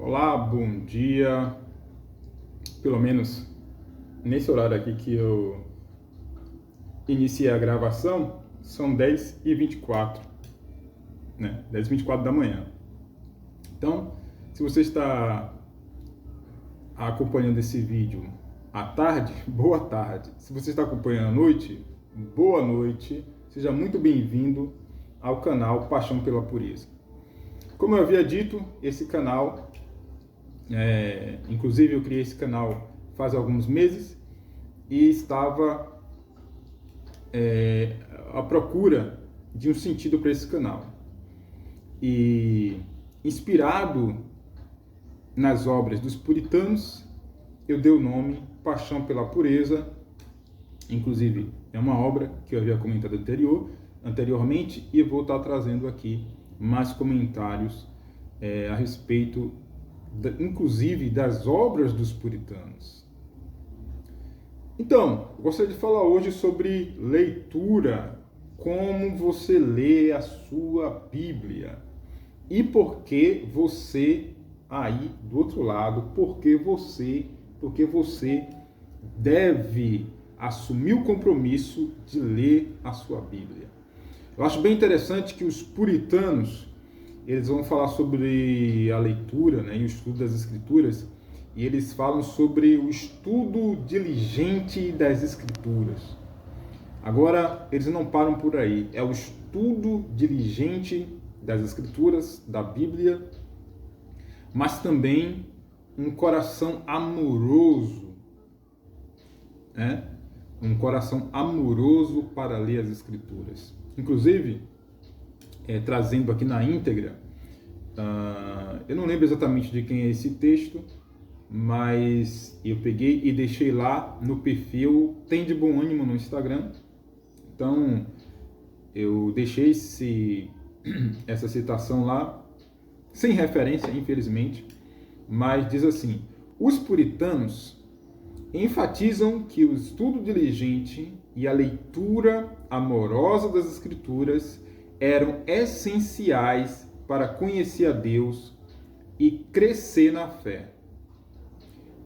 Olá, bom dia. Pelo menos nesse horário aqui que eu iniciei a gravação, são 10h24, né? 10h24 da manhã. Então, se você está acompanhando esse vídeo à tarde, boa tarde. Se você está acompanhando à noite, boa noite. Seja muito bem-vindo ao canal Paixão pela Pureza. Como eu havia dito, esse canal, inclusive eu criei esse canal faz alguns meses e estava à procura de um sentido para esse canal. E inspirado nas obras dos puritanos, eu dei o nome Paixão pela Pureza. Inclusive, é uma obra que eu havia comentado anteriormente, e eu vou estar trazendo aqui mais comentários a respeito, inclusive, das obras dos puritanos. Então, eu gostaria de falar hoje sobre leitura, como você lê a sua Bíblia e por que você, aí do outro lado, porque você deve assumir o compromisso de ler a sua Bíblia. Eu acho bem interessante que os puritanos, eles vão falar sobre a leitura, né, e o estudo das Escrituras, e eles falam sobre o estudo diligente das Escrituras. Agora, eles não param por aí, é o estudo diligente das Escrituras, da Bíblia, mas também um coração amoroso, né? Um coração amoroso para ler as Escrituras. Inclusive, trazendo aqui na íntegra, eu não lembro exatamente de quem é esse texto, mas eu peguei e deixei lá no perfil Tem de Bom Ânimo no Instagram. Então, eu deixei essa citação lá, sem referência, infelizmente, mas diz assim: os puritanos enfatizam que o estudo diligente e a leitura amorosa das Escrituras eram essenciais para conhecer a Deus e crescer na fé,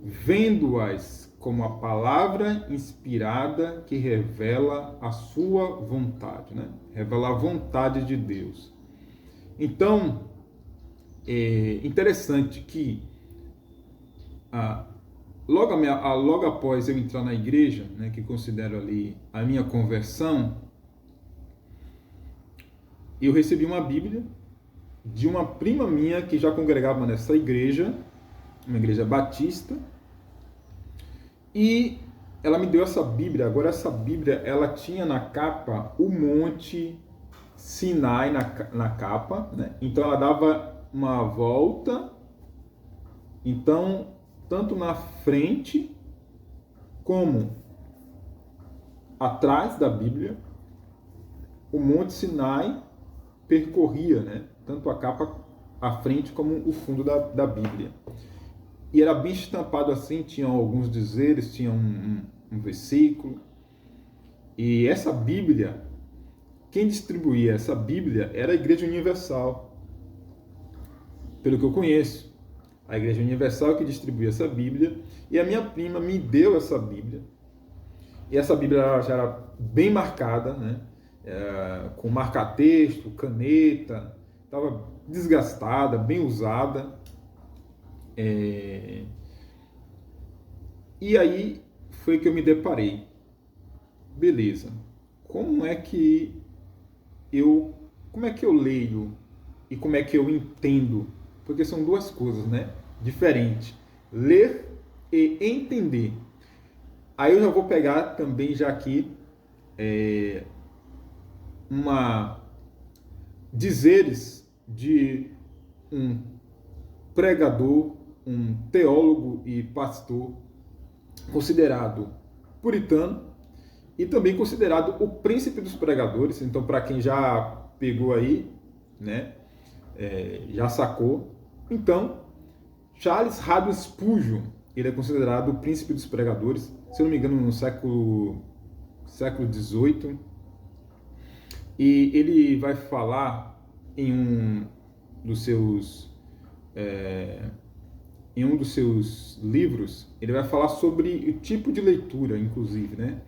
vendo-as como a palavra inspirada que revela a sua vontade, né? Revela a vontade de Deus. Então, é interessante que logo após eu entrar na igreja, né, que considero ali a minha conversão, eu recebi uma Bíblia de uma prima minha que já congregava nessa igreja, uma igreja batista, e ela me deu essa Bíblia. Agora, essa Bíblia, ela tinha na capa o Monte Sinai na capa, né? Então ela dava uma volta, então tanto na frente como atrás da Bíblia, o Monte Sinai percorria, né? Tanto a capa à frente como o fundo da Bíblia. E era bem estampado assim, tinha alguns dizeres, tinha um versículo. E essa Bíblia, quem distribuía essa Bíblia era a Igreja Universal, pelo que eu conheço. A Igreja Universal que distribuía essa Bíblia, e a minha prima me deu essa Bíblia. E essa Bíblia já era bem marcada, né? Com marca-texto, caneta, estava desgastada, bem usada. E aí foi que eu me deparei. Beleza, como é que eu leio e como é que eu entendo? Porque são duas coisas, né? Diferentes. Ler e entender. Aí eu já vou pegar também já aqui dizeres de um pregador, um teólogo e pastor considerado puritano e também considerado o príncipe dos pregadores. Então, para quem já pegou aí, né, já sacou. Então, Charles Haddon Spurgeon, ele é considerado o príncipe dos pregadores, se eu não me engano, no século XVIII. E ele vai falar em um dos seus em um dos seus livros, ele vai falar sobre o tipo de leitura, inclusive, né?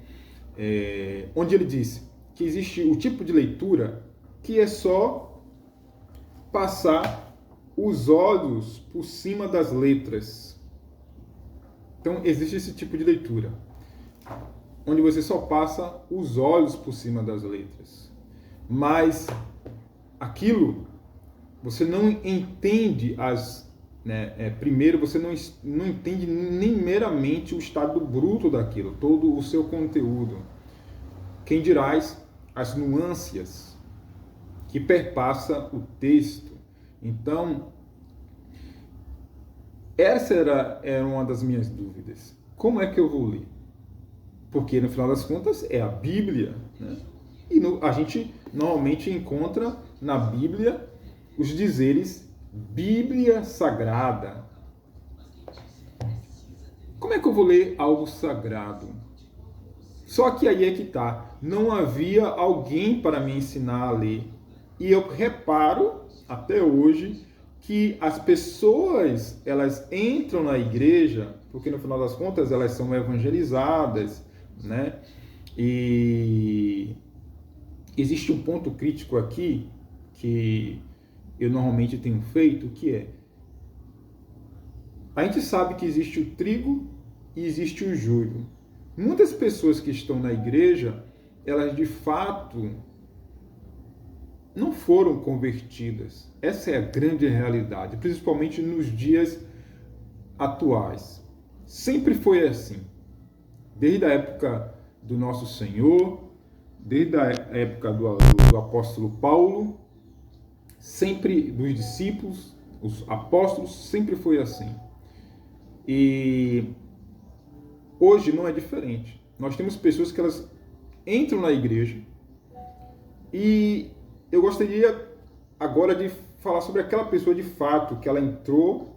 Onde ele diz que existe o tipo de leitura que é só passar os olhos por cima das letras. Então, existe esse tipo de leitura, onde você só passa os olhos por cima das letras. Mas aquilo, você não entende primeiro, você não entende nem meramente o estado bruto daquilo, todo o seu conteúdo. Quem dirás as nuances que perpassa o texto. Então, essa era uma das minhas dúvidas. Como é que eu vou ler? Porque, no final das contas, é a Bíblia, né? E a gente normalmente encontra na Bíblia os dizeres Bíblia Sagrada. Como é que eu vou ler algo sagrado? Só que aí é que tá. Não havia alguém para me ensinar a ler. E eu reparo, até hoje, que as pessoas, elas entram na igreja, porque no final das contas elas são evangelizadas, né? E existe um ponto crítico aqui, que eu normalmente tenho feito, que é: a gente sabe que existe o trigo e existe o joio. Muitas pessoas que estão na igreja, elas de fato não foram convertidas. Essa é a grande realidade, principalmente nos dias atuais. Sempre foi assim. Desde a época do nosso Senhor, desde a época do apóstolo Paulo, sempre dos discípulos, os apóstolos, sempre foi assim. E hoje não é diferente. Nós temos pessoas que elas entram na igreja, e eu gostaria agora de falar sobre aquela pessoa de fato que ela entrou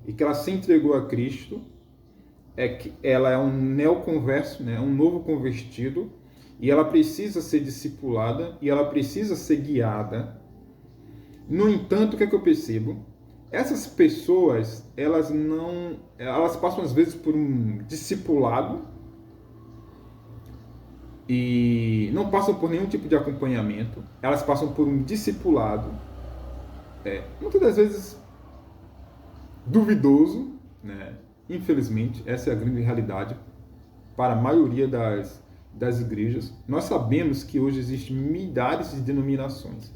e que ela se entregou a Cristo, que ela é um neoconverso, né, um novo convertido, e ela precisa ser discipulada e ela precisa ser guiada. No entanto, o que é que eu percebo? Essas pessoas, elas passam às vezes por um discipulado e não passam por nenhum tipo de acompanhamento. Elas passam por um discipulado, muitas das vezes duvidoso, né? Infelizmente, essa é a grande realidade para a maioria das igrejas. Nós sabemos que hoje existem milhares de denominações.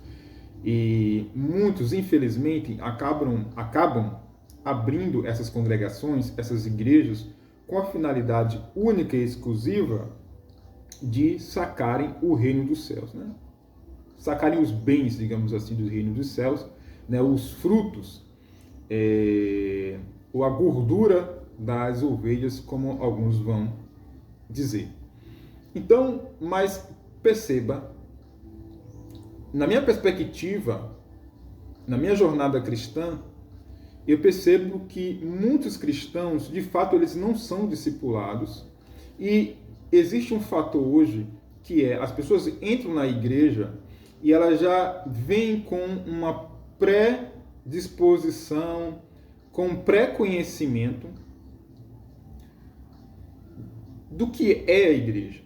E muitos, infelizmente, acabam abrindo essas congregações, essas igrejas, com a finalidade única e exclusiva de sacarem o reino dos céus, né? Sacarem os bens, digamos assim, do reino dos céus, né? Os frutos, ou a gordura das ovelhas, como alguns vão dizer. Então, mas perceba, na minha perspectiva, na minha jornada cristã, eu percebo que muitos cristãos, de fato, eles não são discipulados, e existe um fator hoje que é: as pessoas entram na igreja e elas já vêm com uma predisposição, com pré-conhecimento do que é a igreja.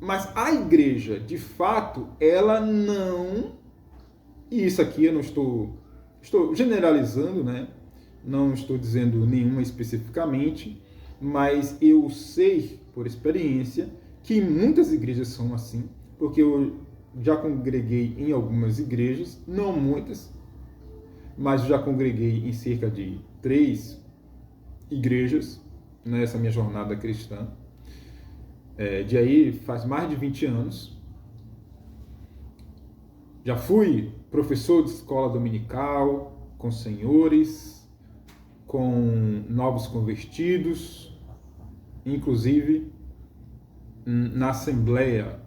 Mas a igreja, de fato, ela não... E isso aqui eu não estou generalizando, né? Não estou dizendo nenhuma especificamente, mas eu sei, por experiência, que muitas igrejas são assim, porque eu já congreguei em algumas igrejas, não muitas, mas já congreguei em cerca de 3 igrejas nessa minha jornada cristã. De aí faz mais de 20 anos. Já fui professor de escola dominical, com senhores, com novos convertidos, inclusive na Assembleia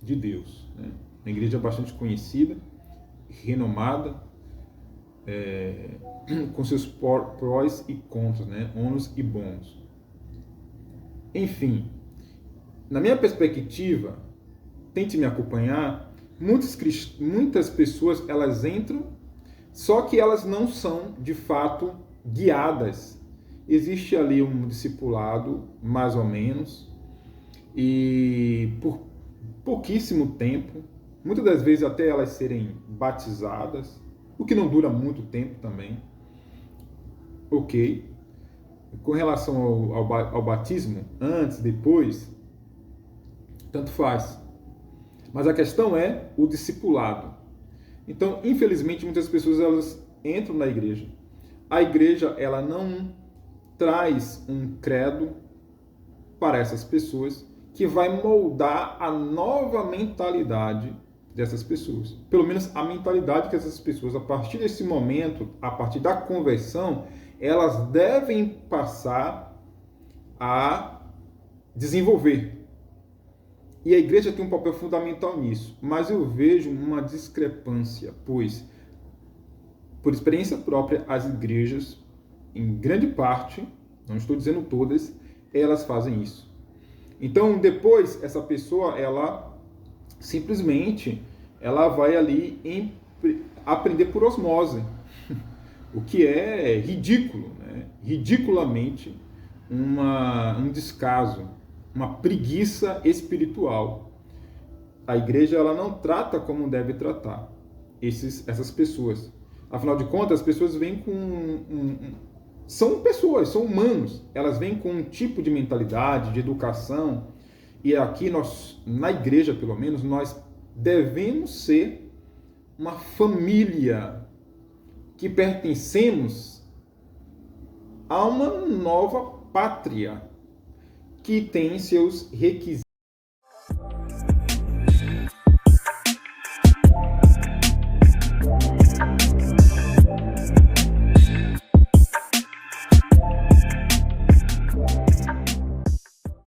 de Deus, né? Uma igreja bastante conhecida, renomada, com seus prós e contras, né? Ônus e bônus. Enfim, na minha perspectiva, tente me acompanhar, muitas pessoas, elas entram, só que elas não são, de fato, guiadas. existe ali um discipulado, mais ou menos, e por pouquíssimo tempo, muitas das vezes até elas serem batizadas, o que não dura muito tempo também, ok. Com relação ao batismo, antes, depois, tanto faz. Mas a questão é o discipulado. Então, infelizmente, muitas pessoas elas entram na igreja. A igreja ela não traz um credo para essas pessoas que vai moldar a nova mentalidade dessas pessoas. Pelo menos a mentalidade que essas pessoas, a partir desse momento, a partir da conversão, elas devem passar a desenvolver. E a igreja tem um papel fundamental nisso, mas eu vejo uma discrepância, pois, por experiência própria, as igrejas, em grande parte, não estou dizendo todas, elas fazem isso. Então, depois, essa pessoa, ela simplesmente, ela vai ali aprender por osmose, o que é ridículo, né? Ridiculamente um descaso, uma preguiça espiritual. A igreja ela não trata como deve tratar essas pessoas. Afinal de contas, as pessoas vêm são pessoas, são humanos. Elas vêm com um tipo de mentalidade, de educação. E aqui nós, na igreja pelo menos, nós devemos ser uma família que pertencemos a uma nova pátria que tem seus